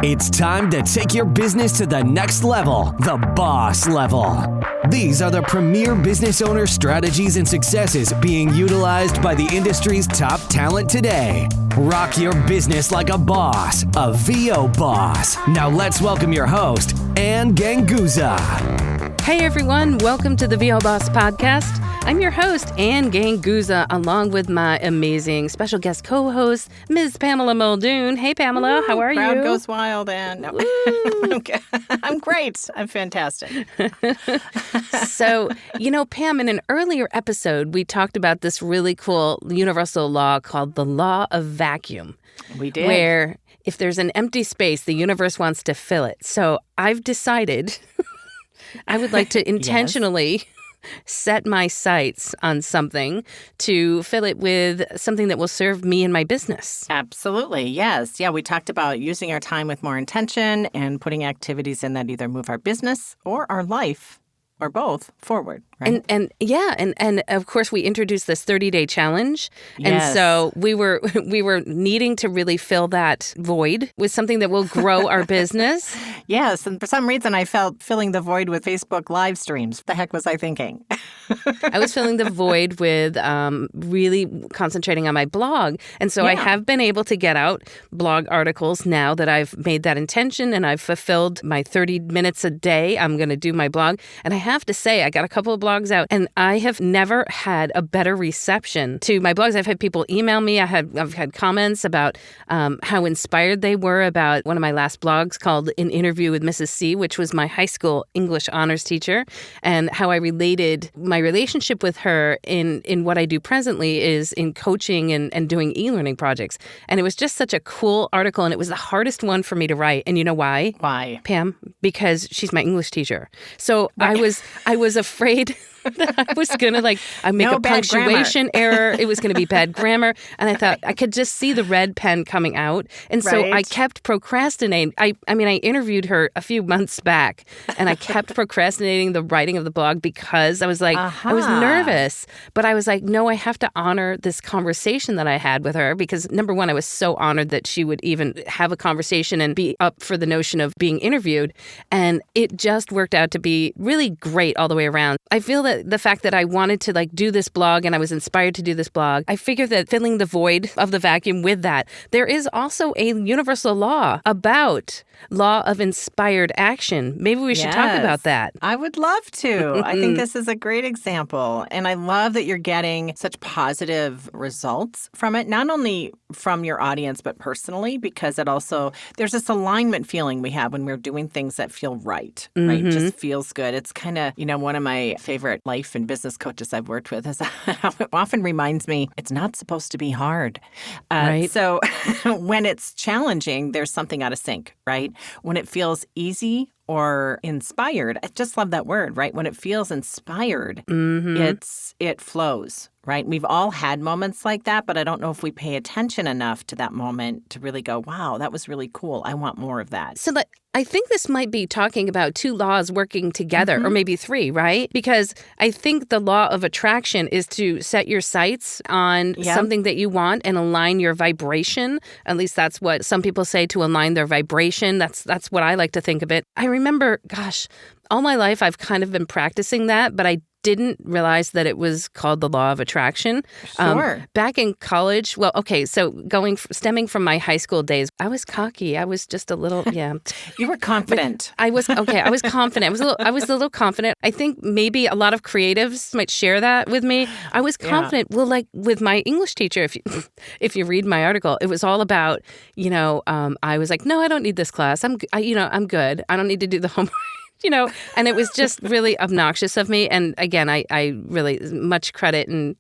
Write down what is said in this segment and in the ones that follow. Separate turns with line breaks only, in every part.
It's time to take your business to the next level, the boss level. These are the premier business owner strategies and successes being utilized by the industry's top talent today. Rock your business like a boss, a VO boss. Now let's welcome your host, Anne Ganguzza.
Hey everyone, welcome to the VO Boss Podcast. I'm your host, Anne Ganguzza, along with my amazing special guest co-host, Ms. Pamela Muldoon. Hey Pamela, how are
crowd
you?
Goes wild, Anne. No. I'm great. I'm fantastic.
So, Pam, in an earlier episode, we talked about this really cool universal law called the law of vacuum.
We did.
Where if there's an empty space, the universe wants to fill it. So I've decided I would like to intentionally set my sights on something to fill it with something that will serve me and my business.
Absolutely. Yes. Yeah. We talked about using our time with more intention and putting activities in that either move our business or our life or both forward. Right?
And of course we introduced this 30-day challenge.
Yes.
And so we were needing to really fill that void with something that will grow our business.
Yes. And for some reason I felt filling the void with Facebook live streams. What the heck was I thinking?
I was filling the void with really concentrating on my blog. And so I have been able to get out blog articles now that I've made that intention and I've fulfilled my 30 minutes a day. I'm going to do my blog. And I have to say, I got a couple of blogs out and I have never had a better reception to my blogs. I've had people email me. I've had comments about how inspired they were about one of my last blogs called An Interview with Mrs. C, which was my high school English honors teacher, and how I related my relationship with her in what I do presently is in coaching and doing e-learning projects. And it was just such a cool article, and it was the hardest one for me to write. And you know why?
Why?
Pam? Because she's my English teacher. So I was afraid that I was going to I make a punctuation error. It was going to be bad grammar. And I thought I could just see the red pen coming out. And so I kept procrastinating. I interviewed her a few months back and I kept procrastinating the writing of the blog because I was like, I was nervous. But I was like, no, I have to honor this conversation that I had with her because number one, I was so honored that she would even have a conversation and be up for the notion of being interviewed. And it just worked out to be really great all the way around. I feel that the fact that I wanted to do this blog and I was inspired to do this blog, I figured that filling the void of the vacuum with that, there is also a universal law of inspired action. Maybe we should talk about that.
I would love to. I think this is a great example. And I love that you're getting such positive results from it, not only from your audience, but personally, because it also, there's this alignment feeling we have when we're doing things that feel right? It just feels good. It's kind of, one of my favorite life and business coaches I've worked with is it often reminds me it's not supposed to be hard.
Right.
So when it's challenging, there's something out of sync, right? When it feels easy or inspired, I just love that word, right? When it feels inspired, it flows, right? We've all had moments like that, but I don't know if we pay attention enough to that moment to really go, wow, that was really cool. I want more of that.
So I think this might be talking about two laws working together, or maybe three, right? Because I think the law of attraction is to set your sights on something that you want and align your vibration. At least that's what some people say, to align their vibration. That's what I like to think of it. I remember, all my life I've kind of been practicing that, but I didn't realize that it was called the law of attraction.
Sure.
Back in college, so stemming from my high school days, I was cocky. I was just a little,
You were confident.
I was confident. I was a little confident. I think maybe a lot of creatives might share that with me. I was confident. Yeah. Well, with my English teacher, if you read my article, it was all about, I was like, no, I don't need this class. I'm good. I don't need to do the homework. And it was just really obnoxious of me. And again, I really much credit and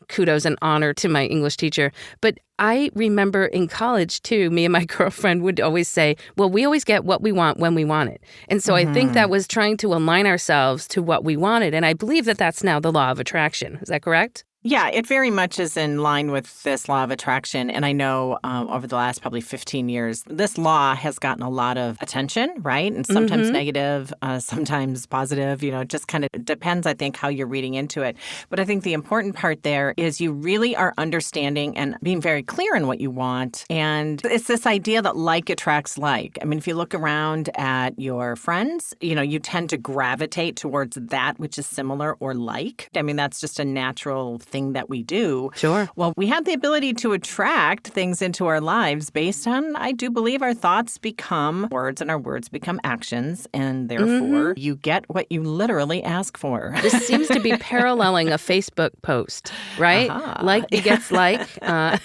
kudos and honor to my English teacher. But I remember in college, too, me and my girlfriend would always say, well, we always get what we want when we want it. And so I think that was trying to align ourselves to what we wanted. And I believe that that's now the law of attraction. Is that correct?
Yeah, it very much is in line with this law of attraction. And I know over the last probably 15 years, this law has gotten a lot of attention, right? And sometimes negative, sometimes positive. It just kind of depends, I think, how you're reading into it. But I think the important part there is you really are understanding and being very clear in what you want. And it's this idea that like attracts like. I mean, if you look around at your friends, you tend to gravitate towards that which is similar or like. I mean, that's just a natural thing that we do.
Sure.
Well, we have the ability to attract things into our lives based on, I do believe, our thoughts become words and our words become actions. And therefore, you get what you literally ask for.
This seems to be paralleling a Facebook post, right? Like begets like.
But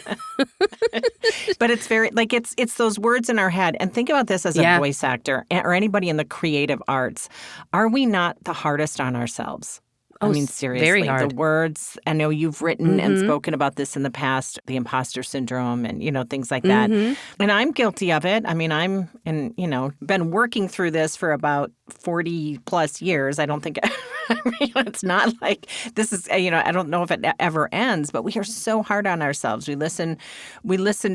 it's very, it's those words in our head. And think about this as a voice actor or anybody in the creative arts. Are we not the hardest on ourselves? I mean, seriously,
very hard.
The words, I know you've written and spoken about this in the past, the Imposter Syndrome and, things like that. And I'm guilty of it. I mean, been working through this for about 40 plus years. I don't think, it's not like this is, I don't know if it ever ends, but we are so hard on ourselves. We listen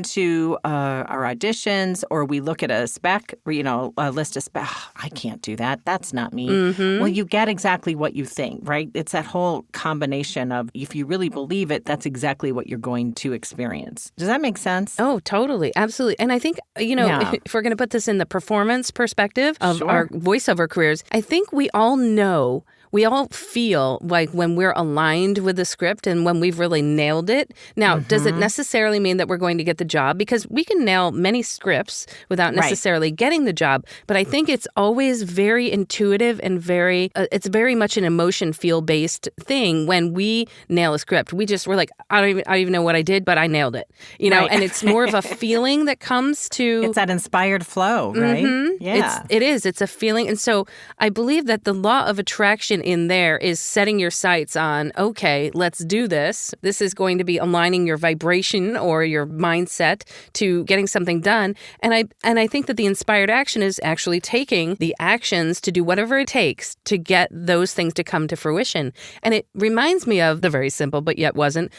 to our auditions, or we look at a spec, a list of spec. Oh, I can't do that. That's not me. Well, you get exactly what you think, right? It's that whole combination of if you really believe it, that's exactly what you're going to experience. Does that make sense?
Oh, totally. Absolutely. And I think, if we're going to put this in the performance perspective of our voiceover careers, I think we all know. We all feel like when we're aligned with the script and when we've really nailed it. Now, does it necessarily mean that we're going to get the job? Because we can nail many scripts without necessarily getting the job. But I think it's always very intuitive and it's very much an emotion feel-based thing when we nail a script. We're like, I don't even know what I did, but I nailed it. And it's more of a feeling that comes to...
It's that inspired flow, right? Yeah.
It is. It's a feeling. And so I believe that the law of attraction in there is setting your sights on, okay, let's do this. This is going to be aligning your vibration or your mindset to getting something done. And I think that the inspired action is actually taking the actions to do whatever it takes to get those things to come to fruition. And it reminds me of the very simple, but yet wasn't,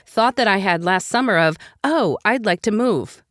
thought that I had last summer of, I'd like to move.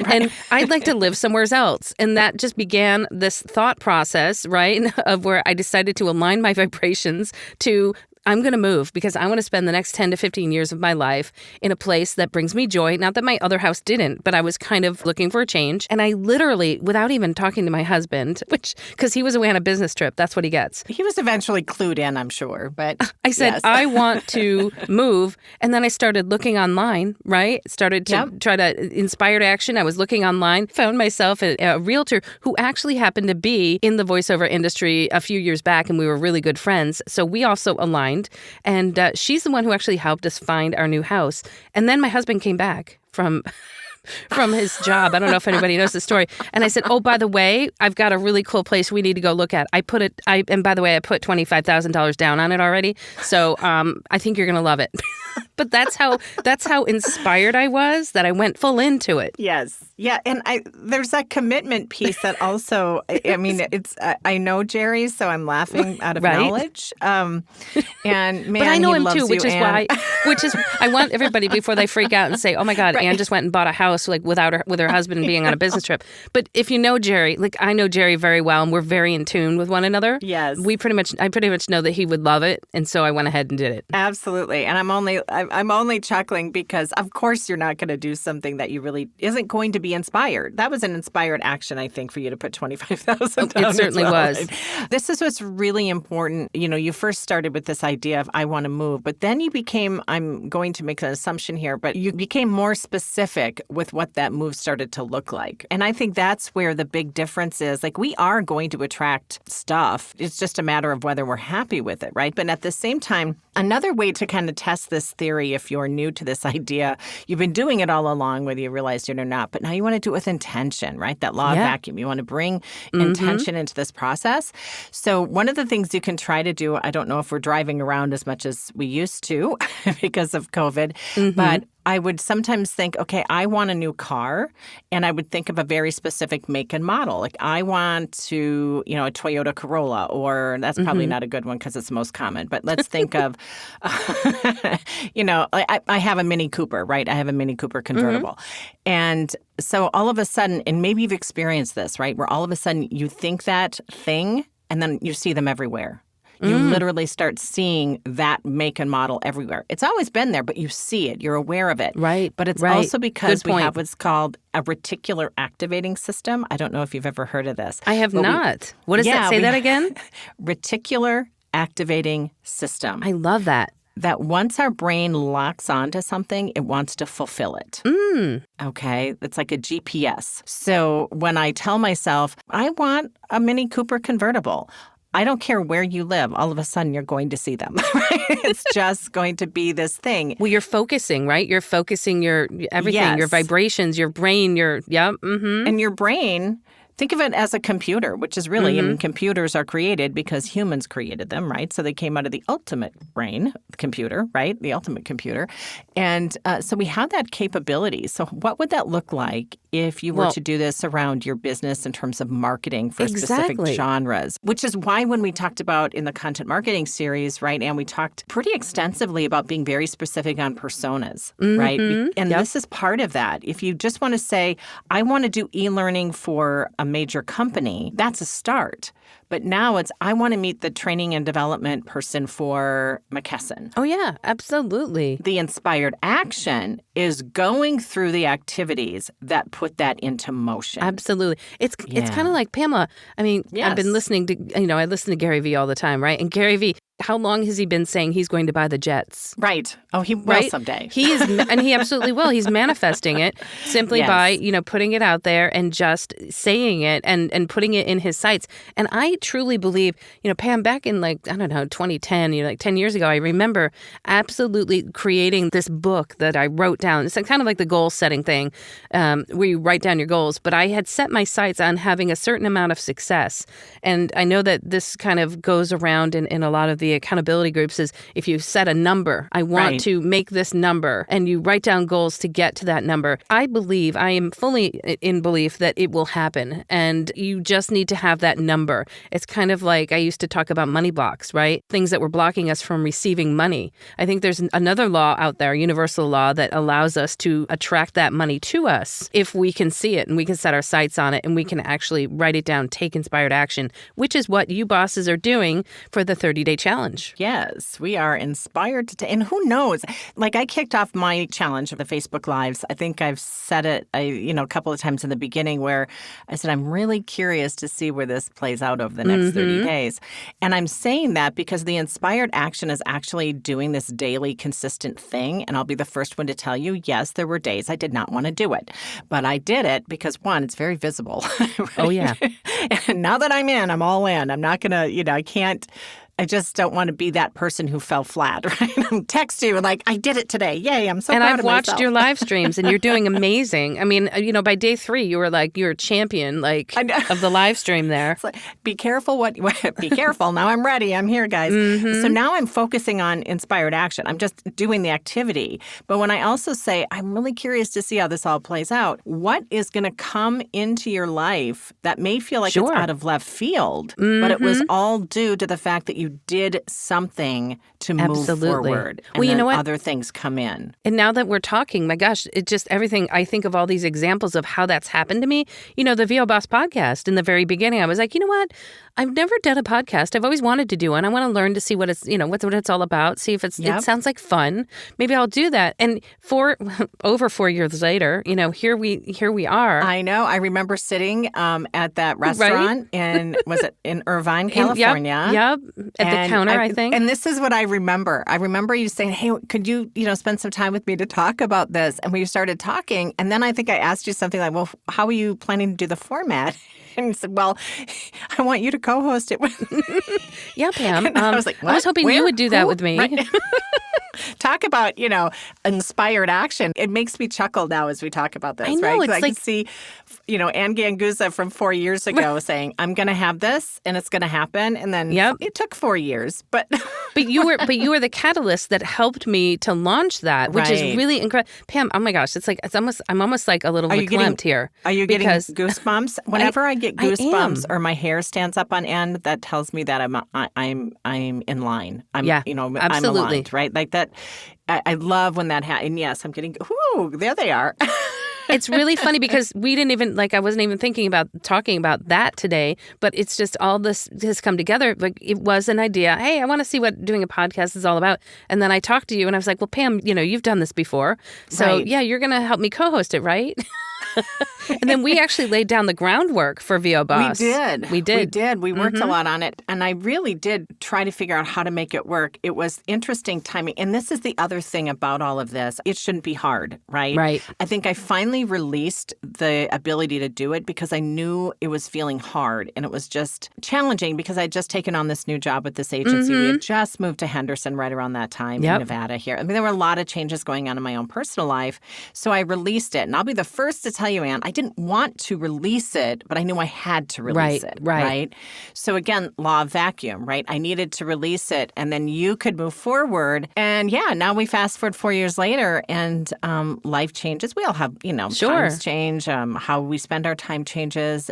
And I'd like to live somewhere else. And that just began this thought process, right, of where I decided to align my vibrations to I'm going to move because I want to spend the next 10 to 15 years of my life in a place that brings me joy. Not that my other house didn't, but I was kind of looking for a change. And I literally, without even talking to my husband, because he was away on a business trip, that's what he gets.
He was eventually clued in, I'm sure. But
I said, I want to move. And then I started looking online, right? Started to try to inspired action. I was looking online, found myself a realtor who actually happened to be in the voiceover industry a few years back. And we were really good friends. So we also aligned. And she's the one who actually helped us find our new house. And then my husband came back from his job. I don't know if anybody knows the story. And I said, by the way, I've got a really cool place we need to go look at. And by the way, I put $25,000 down on it already. So I think you're going to love it. But that's how inspired I was that I went full into it.
Yes. Yeah. And there's that commitment piece that also, I mean, I know Jerry, so I'm laughing out of knowledge. And man,
but I know him too,
which is
I want everybody before they freak out and say, oh my God, Anne just went and bought a house with her husband being on a business trip. But if you know Jerry, I know Jerry very well and we're very in tune with one another.
Yes.
I pretty much know that he would love it. And so I went ahead and did it.
Absolutely. And I'm only chuckling because of course you're not going to do something that you really isn't going to be inspired. That was an inspired action, I think, for you to put $25,000 down.
It certainly was.
This is what's really important. You first started with this idea of I want to move, but then you became, I'm going to make an assumption here, but you became more specific with what that move started to look like. And I think that's where the big difference is. We are going to attract stuff. It's just a matter of whether we're happy with it, right? But at the same time, another way to kind of test this theory, if you're new to this idea, you've been doing it all along, whether you realized it or not, but now you want to do it with intention, right? That law of vacuum. You want to bring intention into this process. So one of the things you can try to do, I don't know if we're driving around as much as we used to because of COVID, but I would sometimes think, okay, I want a new car, and I would think of a very specific make and model. Like I want to, a Toyota Corolla, or that's probably not a good one because it's the most common, but let's think of, I have a Mini Cooper, right? I have a Mini Cooper convertible. And so all of a sudden, and maybe you've experienced this, right? Where all of a sudden you think that thing and then you see them everywhere. You literally start seeing that make and model everywhere. It's always been there, but you see it. You're aware of it.
Right.
But it's also because we have what's called a reticular activating system. I don't know if you've ever heard of this.
I have not. What does that say that again?
Reticular activating system.
I love that.
That once our brain locks onto something, it wants to fulfill it. Okay? It's like a GPS. So when I tell myself, I want a Mini Cooper convertible, I don't care where you live. All of a sudden, you're going to see them. Right? It's just going to be this thing.
Well, you're focusing, right? You're focusing your everything, your vibrations, your brain, And
your brain, think of it as a computer, which is really, computers are created because humans created them, right? So they came out of the ultimate brain, computer, right? The ultimate computer. And so we have that capability. So what would that look like if you were to do this around your business in terms of marketing for specific genres? Which is why when we talked about in the content marketing series, right, and we talked pretty extensively about being very specific on personas, right? And this is part of that. If you just want to say, I want to do e-learning for a major company, that's a start. But now it's, I want to meet the training and development person for McKesson.
Oh, yeah, absolutely.
The inspired action is going through the activities that put that into motion.
Absolutely. It's kind of like Pamela. I mean, I've been listening to, I listen to Gary Vee all the time, right? And Gary Vee, how long has he been saying he's going to buy the jets?
Right. Oh, he will someday.
He is, and he absolutely will. He's manifesting it simply by, putting it out there and just saying it and putting it in his sights. And I truly believe, Pam, back in 2010, 10 years ago, I remember absolutely creating this book that I wrote down. It's kind of like the goal setting thing where you write down your goals. But I had set my sights on having a certain amount of success. And I know that this kind of goes around in a lot of the accountability groups is if you set a number, I want to make this number, and you write down goals to get to that number. I am fully in belief that it will happen, and you just need to have that number. It's kind of like I used to talk about money blocks, right? Things that were blocking us from receiving money. I think there's another law out there, universal law, that allows us to attract that money to us if we can see it and we can set our sights on it and we can actually write it down, take inspired action, which is what you bosses are doing for the 30-day challenge.
Yes, we are inspired to and who knows? Like I kicked off my challenge of the Facebook Lives. I think I've said it, a couple of times in the beginning where I said, I'm really curious to see where this plays out over the next 30 days. And I'm saying that because the inspired action is actually doing this daily consistent thing. And I'll be the first one to tell you, yes, there were days I did not want to do it. But I did it because, one, it's very visible. Right?
Oh, yeah.
And now that I'm in, I'm all in. I'm not going to, I just don't want to be that person who fell flat, right? Text you like, I did it today. Yay, I'm so proud of myself.
And I've watched your live streams, and you're doing amazing. I mean, by day 3, you were like, you're a champion, of the live stream there.
It's like, be careful be careful. Now I'm ready. I'm here, guys. So now I'm focusing on inspired action. I'm just doing the activity. But when I also say, I'm really curious to see how this all plays out, what is going to come into your life that may feel like it's out of left field, but it was all due to the fact that you did something to move forward. And
you know what?
Other things come in.
And now that we're talking, my gosh, it just everything. I think of all these examples of how that's happened to me. The VO Boss podcast in the very beginning, I was like, you know what? I've never done a podcast. I've always wanted to do one. I want to learn to see what it's, what it's all about. See if it sounds like fun. Maybe I'll do that. And over 4 years later, here we are.
I know. I remember sitting at that restaurant was it in Irvine, California?
Yep. At the counter, I think.
And this is what I remember. I remember you saying, hey, could you, spend some time with me to talk about this? And we started talking. And then I think I asked you something like, well, how are you planning to do the format? And he said, well, I want you to co-host it with me.
Yeah, Pam.
I was like, what?
I was hoping you would do that with me.
Right. Talk about, inspired action. It makes me chuckle now as we talk about this,
I know,
right?
it's
I can see, Anne Ganguzza from 4 years ago saying, I'm going to have this and it's going to happen. And then it took 4 years, but...
But you were the catalyst that helped me to launch that, which is really incredible. Pam, oh my gosh, I'm almost like a little verklempt here.
Are you getting goosebumps? Whenever I get goosebumps or my hair stands up on end, that tells me that I'm in line. I'm
absolutely.
I'm aligned, right? Like that. I love when that happens. And yes, I'm getting. Ooh, there they are.
It's really funny because we didn't even, I wasn't even thinking about talking about that today, but it's just all this has come together. Like, it was an idea. Hey, I want to see what doing a podcast is all about. And then I talked to you and I was like, well, Pam, you've done this before. So yeah, you're going to help me co-host it, right? And then we actually laid down the groundwork for VO Boss. We did. We worked a lot on it. And I really did try to figure out how to make it work. It was interesting timing. And this is the other thing about all of this. It shouldn't be hard, right? Right.
I think I finally released the ability to do it because I knew it was feeling hard. And it was just challenging because I'd just taken on this new job with this agency. We had just moved to Henderson right around that time in Nevada here. I mean, there were a lot of changes going on in my own personal life. So I released it. And I'll be the first to tell you, Anne, I didn't want to release it, but I knew I had to release it. Right. So again, law of vacuum, right? I needed to release it, and then you could move forward. And now we fast forward 4 years later, and life changes. We all have, times change. How we spend our time changes,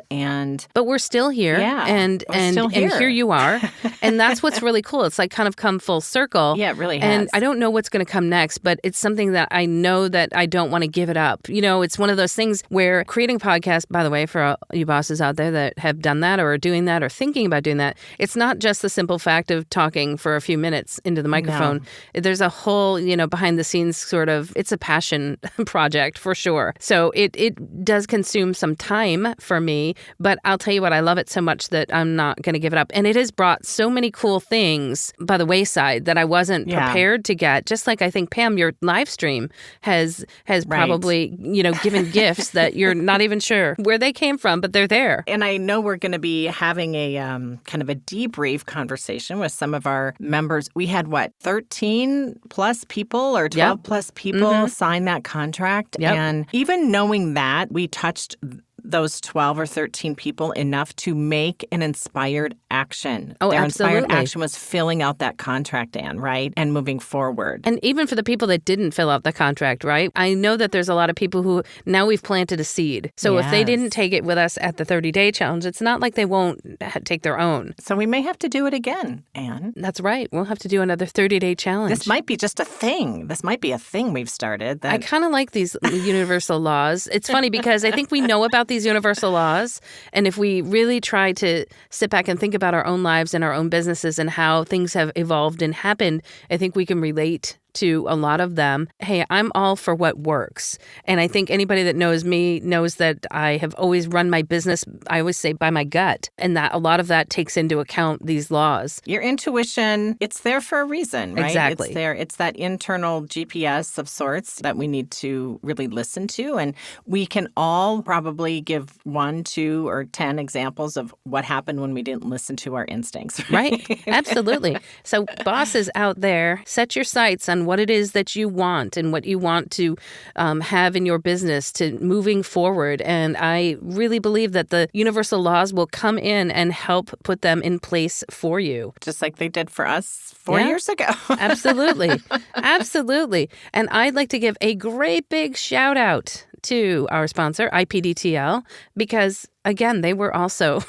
but
we're still here.
Yeah,
and here you are, and that's what's really cool. It's like kind of come full circle.
Yeah, it really has.
And I don't know what's going to come next, but it's something that I know that I don't want to give it up. It's one of those things where creating a podcast, by the way, for all you bosses out there that have done that or are doing that or thinking about doing that, it's not just the simple fact of talking for a few minutes into the microphone. No. There's a whole, behind the scenes sort of, it's a passion project for sure. So it does consume some time for me, but I'll tell you what, I love it so much that I'm not going to give it up. And it has brought so many cool things by the wayside that I wasn't prepared to get. Just like I think, Pam, your live stream has probably, given gifts that you're not even sure where they came from, but they're there.
And I know we're going to be having a kind of a debrief conversation with some of our members. We had, 13 plus people or 12 plus people sign that contract.
Yep.
And even knowing that, we touched those 12 or 13 people enough to make an inspired action.
Oh,
Their
absolutely.
Inspired action was filling out that contract, Anne, right? And moving forward.
And even for the people that didn't fill out the contract, right? I know that there's a lot of people who now we've planted a seed. So if they didn't take it with us at the 30-day challenge, it's not like they won't take their own.
So we may have to do it again, Anne.
That's right. We'll have to do another 30-day challenge.
This might be just a thing. This might be a thing we've started.
I kind of like these universal laws. It's funny because I think we know about these universal laws. And if we really try to sit back and think about our own lives and our own businesses and how things have evolved and happened, I think we can relate to a lot of them. Hey, I'm all for what works. And I think anybody that knows me knows that I have always run my business, I always say, by my gut. And that a lot of that takes into account these laws.
Your intuition, it's there for a reason, right?
Exactly.
It's there. It's that internal GPS of sorts that we need to really listen to. And we can all probably give 1, 2, or 10 examples of what happened when we didn't listen to our instincts.
Right. Absolutely. So bosses out there, set your sights on what it is that you want and what you want to have in your business to moving forward. And I really believe that the universal laws will come in and help put them in place for you.
Just like they did for us 4 years ago.
Absolutely. Absolutely. And I'd like to give a great big shout out to our sponsor, IPDTL, because, again, they were also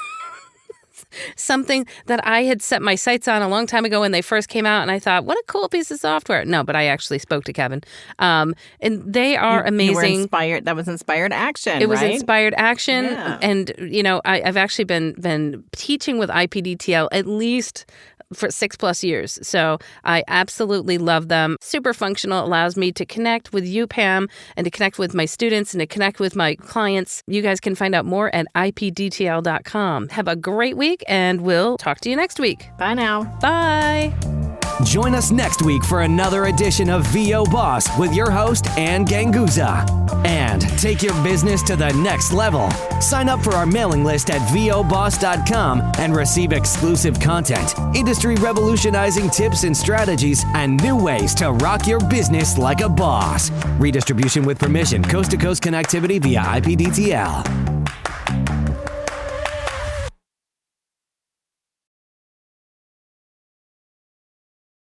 something that I had set my sights on a long time ago when they first came out, and I thought, what a cool piece of software. No, but I actually spoke to Kevin. And they are amazing.
You were inspired. That was inspired action,
It was
right?
inspired action.
Yeah.
And, I've actually been teaching with IPDTL at least for 6+ years. So I absolutely love them. Super functional, allows me to connect with you, Pam, and to connect with my students and to connect with my clients. You guys can find out more at ipdtl.com. Have a great week, and we'll talk to you next week.
Bye now.
Bye.
Join us next week for another edition of VO Boss with your host, Anne Ganguzza. And take your business to the next level. Sign up for our mailing list at voboss.com and receive exclusive content, industry revolutionizing tips and strategies, and new ways to rock your business like a boss. Redistribution with permission, coast-to-coast connectivity via IPDTL.